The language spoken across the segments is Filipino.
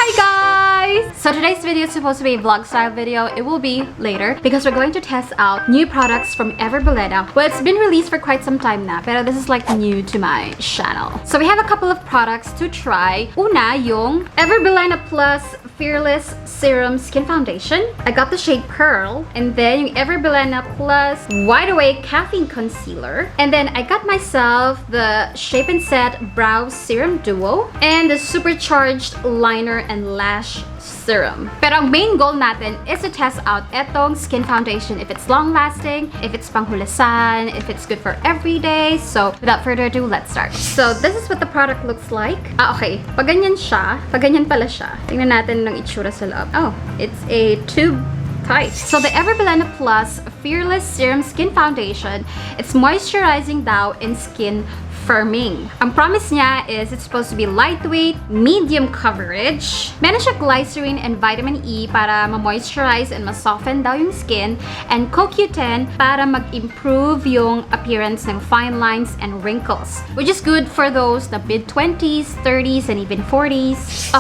Hi guys! So today's video is supposed to be a vlog style video. It will be later because we're going to test out new products from Bilena. Well, it's been released for quite some time now, pero this is like new to my channel. So we have a couple of products to try. Una, yung Bilena Plus Fearless Serum Skin Foundation. I got the shade Pearl. And then yung Bilena Plus Wide Awake Caffeine Concealer. And then I got myself the Shape and Set Brow Serum Duo. And the Supercharged Liner and Lash Serum. Pero ang main goal natin is to test out etong skin foundation, if it's long-lasting, if it's panghulasan, if it's good for everyday. So, without further ado, let's start. So, this is what the product looks like. Okay. Pag ganyan siya, pag ganyan pala siya. Tingnan natin ng itsura sa loob. Oh, it's a tube type. So, the Bilena Plus Fearless Serum Skin Foundation, it's moisturizing daw and skin firming. Ang promise niya is it's supposed to be lightweight, medium coverage. Meron siya glycerin and vitamin E para ma-moisturize and ma-soften daw yung skin. And CoQ10 para mag-improve yung appearance ng fine lines and wrinkles. Which is good for those na mid-20s, 30s, and even 40s.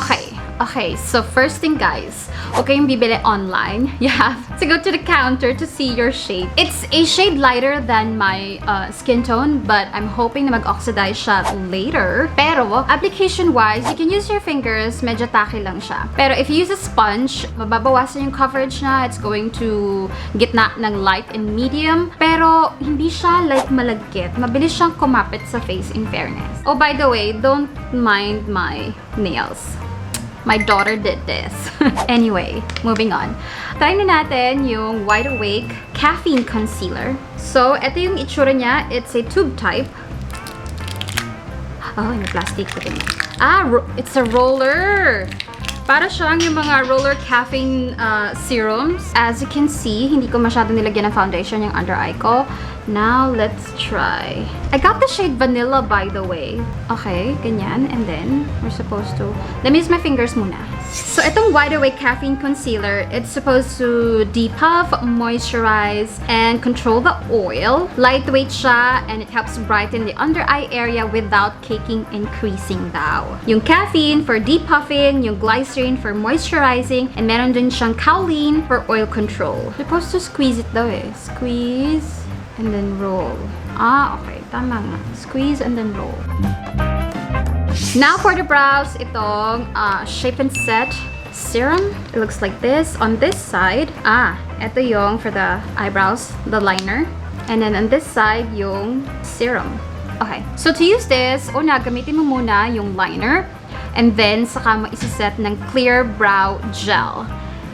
Okay, so first thing guys, huwag kayong bibili online. You have to go to the counter to see your shade. It's a shade lighter than my skin tone, but I'm hoping na mag-oxidize siya later. Pero, application-wise, you can use your fingers, medyo tacky lang siya. Pero if you use a sponge, mababawasan yung coverage na. It's going to gitna ng light and medium. Pero, hindi siya like malagkit. Mabilis siyang kumapit sa face in fairness. Oh, by the way, don't mind my nails. My daughter did this. Anyway, moving on. Try na natin yung Wide Awake Caffeine Concealer. So, ito yung itsura niya. It's a tube type. Oh, may plastic pa din. It's a roller. Para siyang yung mga roller caffeine serums. As you can see, hindi ko masyado nilagyan ng foundation yung under eye ko. Now, let's try. I got the shade Vanilla, by the way. Okay, ganyan. And then, we're supposed to... Let me use my fingers muna. So, itong Wide Awake Caffeine Concealer, it's supposed to depuff, moisturize, and control the oil. Lightweight siya, and it helps brighten the under eye area without caking and creasing daw. Yung caffeine for depuffing, yung glycerin for moisturizing, and meron din siyang kaolin for oil control. Supposed to squeeze it daw eh. Squeeze, and then roll. Okay. Tama nga. Squeeze and then roll. Now for the brows, itong Shape and Set Serum. It looks like this. On this side, ito yung for the eyebrows, the liner. And then on this side, yung serum. Okay. So to use this, una, gamitin mo muna yung liner. And then, saka mo isiset ng clear brow gel.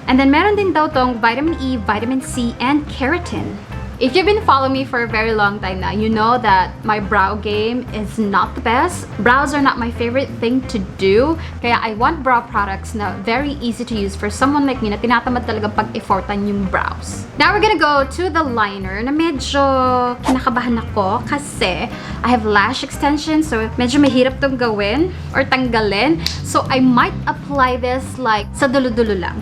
And then, meron din daw tong vitamin E, vitamin C, and keratin. If you've been following me for a very long time now, you know that my brow game is not the best. Brows are not my favorite thing to do. Kaya I want brow products na very easy to use for someone like me na tinatamad talagang pag-effortan yung brows. Now we're gonna go to the liner na medyo kinakabahan ako kasi I have lash extensions, so medyo mahirap tong gawin or tanggalin. So I might apply this like sa dulo-dulo lang.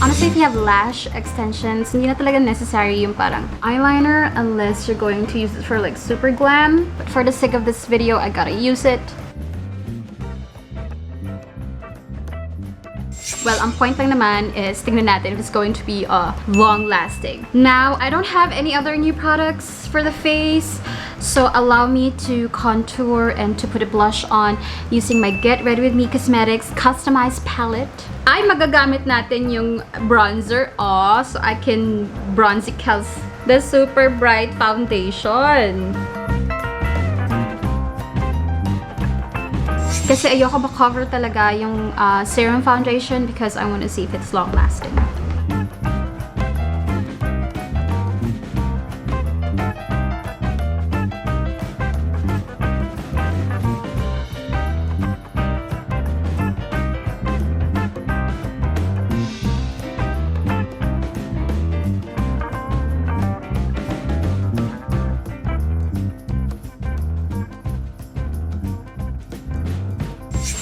Honestly, if you have lash extensions, hindi na talaga necessary yung parang eyeliner unless you're going to use it for like super glam. But for the sake of this video, I gotta use it. Well, ang point lang naman is tingnan natin if it's going to be long-lasting. Now, I don't have any other new products for the face. So, allow me to contour and to put a blush on using my Get Ready With Me Cosmetics Customized Palette. Ay, magagamit natin yung bronzer, so I can bronze it because the Super Bright Foundation. Kasi ayoko ma-cover talaga yung serum foundation because I want to see if it's long-lasting.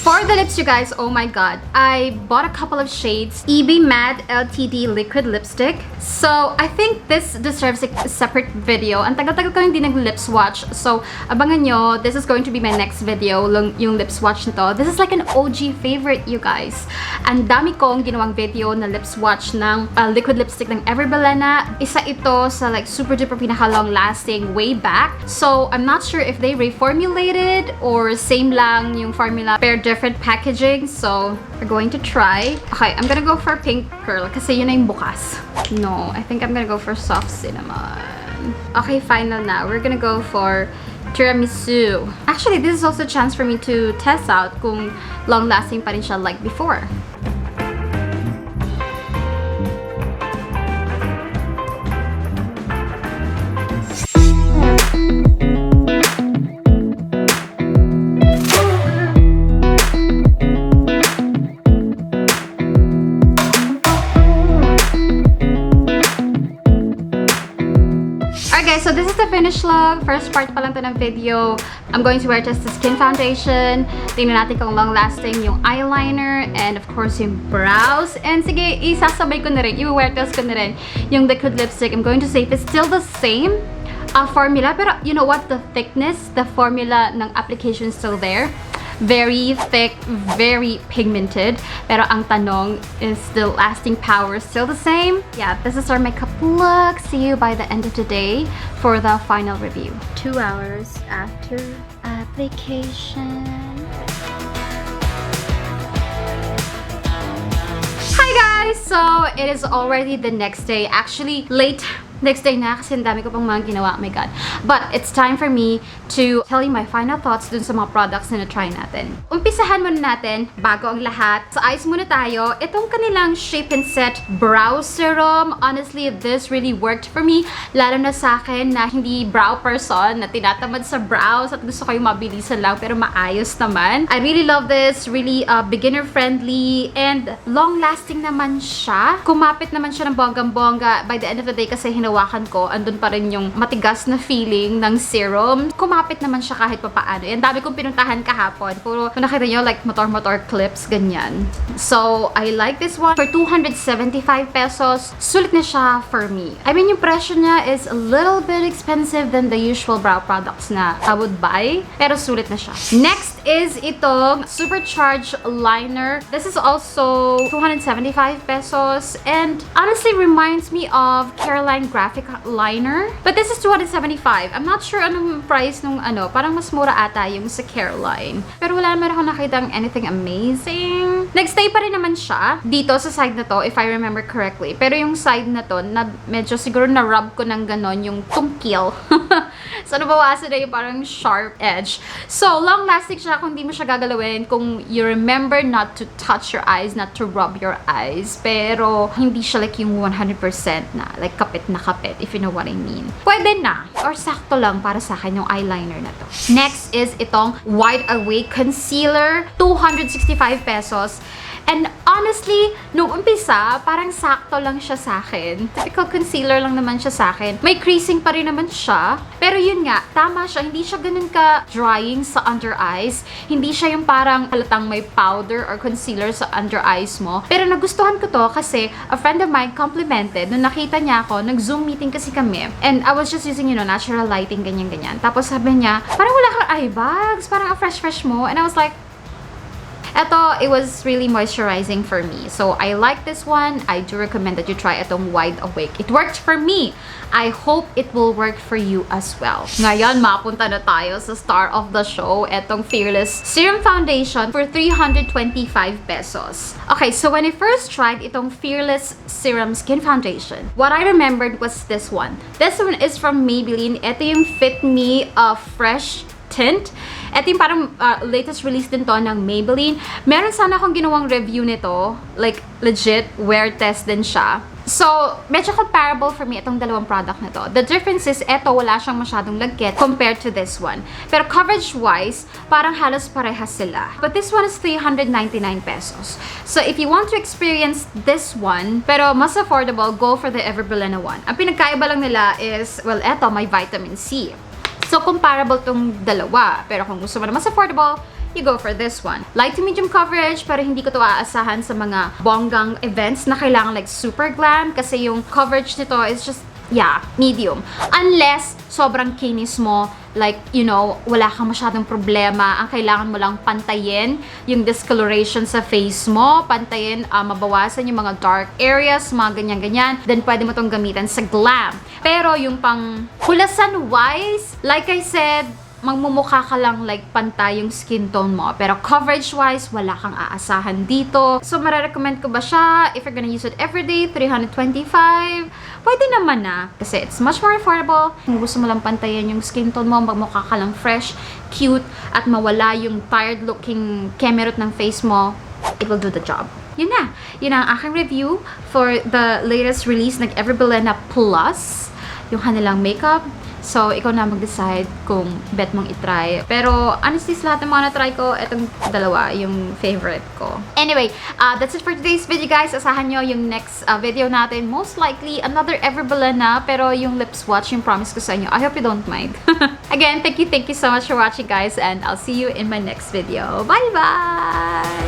For the lips, you guys, oh my god, I bought a couple of shades. EB Matte LTD Liquid Lipstick. So, I think this deserves a separate video. Ang tagal-tagal ko hindi nag-lip swatch. So, abangan nyo, this is going to be my next video, yung lip swatch nito. This is like an OG favorite, you guys. Ang dami kong ginawang video na lip swatch ng liquid lipstick ng Bilena. Isa ito sa like super duper pinaka-long lasting way back. So, I'm not sure if they reformulated or same lang yung formula pero different packaging. So, we're going to try. Okay, I'm gonna go for pink pearl kasi yun na yung bukas. No, I think I'm gonna go for soft cinnamon. Okay, final na. We're gonna go for tiramisu. Actually, this is also a chance for me to test out kung long-lasting pa rin siya like before. Okay, so this is the finished look. First part pa lang to ng video. I'm going to wear just the skin foundation. Tingnan natin kung long-lasting yung eyeliner and of course yung brows. And sige, isasabay ko na rin. I-wear test ko na rin yung liquid lipstick. I'm going to say if it's still the same formula. Pero you know what? The thickness, the formula ng application is still there. Very thick, very pigmented. Pero ang tanong is the lasting power still the same? Yeah, this is our makeup look. See you by the end of the day for the final review. 2 hours after application. Hi guys! So, it is already the next day. Actually, late next day na kasi ang dami ko pang mga ginawa. Oh my god. But it's time for me to tell you my final thoughts dun sa mga products na na-try natin. Umpisahan muna natin, bago ang lahat. Sa eyes muna tayo. Itong kanilang Shape and Set Brow Serum. Honestly, this really worked for me. Lalo na sa akin na hindi brow person, na tinatamad sa brows at gusto ko yung mabilisan lang pero maayos naman. I really love this. Really beginner-friendly and long-lasting naman siya. Kumapit naman siya ng bonggang-bongga. By the end of the day kasi hinawakan ko, andun pa rin yung matigas na feeling ng serum. Kumapit naman siya kahit papaano. Yan, dami kong pinuntahan kahapon. Puro, kung nakita nyo, like motor-motor clips, ganyan. So, I like this one. For 275 pesos, sulit na siya for me. I mean, yung presyo niya is a little bit expensive than the usual brow products na I would buy. Pero sulit na siya. Next is itong Supercharged Liner. This is also 275 pesos. And honestly, reminds me of Caroline graphic liner. But this is 275. I'm not sure anong price nung ano. Parang mas mura ata yung sa Caroline. Pero wala naman ako nakitang anything amazing. Nagstay pa rin naman siya dito sa side na to, if I remember correctly. Pero yung side na to, na medyo siguro na-rub ko ng ganon yung tungkil. So, nabawasan na yung parang sharp edge. So, long-lasting siya kung di mo siya gagalawin. Kung you remember not to touch your eyes, not to rub your eyes. Pero, hindi siya like yung 100% na, like kapit na kapit, if you know what I mean. Pwede na. Or sakto lang para sa akin yung eyeliner na to. Next is itong Wide Awake Concealer. 265 pesos. And honestly, nung umpisa, parang sakto lang siya sa akin. Typical concealer lang naman siya sa akin. May creasing pa rin naman siya. Pero yun nga, tama siya. Hindi siya ganun ka-drying sa under eyes. Hindi siya yung parang halatang may powder or concealer sa under eyes mo. Pero nagustuhan ko to kasi a friend of mine complimented. Nung nakita niya ako, nag-Zoom meeting kasi kami. And I was just using, you know, natural lighting, ganyan-ganyan. Tapos sabi niya, parang wala kang eye bags. Parang fresh mo. And I was like, eto, it was really moisturizing for me. So, I like this one. I do recommend that you try itong Wide Awake. It worked for me. I hope it will work for you as well. Ngayon, mapunta na tayo sa star of the show. Etong Fearless Serum Foundation for 325 pesos. Okay, so when I first tried itong Fearless Serum Skin Foundation, what I remembered was this one. This one is from Maybelline. Ito yung Fit Me Fresh Tint. Ito yung parang latest release din to ng Maybelline. Meron sana akong ginawang review nito. Like, legit, wear test din siya. So, medyo comparable for me itong dalawang product na to. The difference is, eto wala siyang masyadong lagkit compared to this one. Pero coverage-wise, parang halos parehas sila. But this one is 399 pesos. So, if you want to experience this one, pero mas affordable, go for the Bilena one. Ang pinagkaiba lang nila is, well, eto may vitamin C. So, comparable tong dalawa. Pero kung gusto mo na mas affordable, you go for this one. Light to medium coverage, pero hindi ko to aasahan sa mga bonggang events na kailangan like super glam kasi yung coverage nito is just, yeah, medium. Unless sobrang kinis mo, like, you know, wala kang masyadong problema. Ang kailangan mo lang pantayin yung discoloration sa face mo, pantayin, mabawasan yung mga dark areas, mga ganyan-ganyan. Then, pwede mo tong gamitan sa glam. Pero yung pang hulasan-wise, like I said, magmumukha ka lang like pantay yung skin tone mo. Pero coverage-wise, wala kang aasahan dito. So, marirecommend ko ba siya? If you're gonna use it everyday, 325, pwede naman na. Kasi it's much more affordable. Kung gusto mo lang pantayan yung skin tone mo, magmukha ka lang fresh, cute, at mawala yung tired-looking kemerut ng face mo, it will do the job. Yun na. Yun ang aking review for the latest release ng Ever Bilena Plus, yung kanilang makeup. So, ikaw na mag-decide kung bet mong itry. Pero, honestly, sa lahat ng mga na-try ko, itong dalawa, yung favorite ko. Anyway, that's it for today's video, guys. Asahan nyo yung next video natin. Most likely, another Ever Bilena, pero yung lip swatch, yung promise ko sa inyo. I hope you don't mind. Again, thank you so much for watching, guys. And I'll see you in my next video. Bye-bye!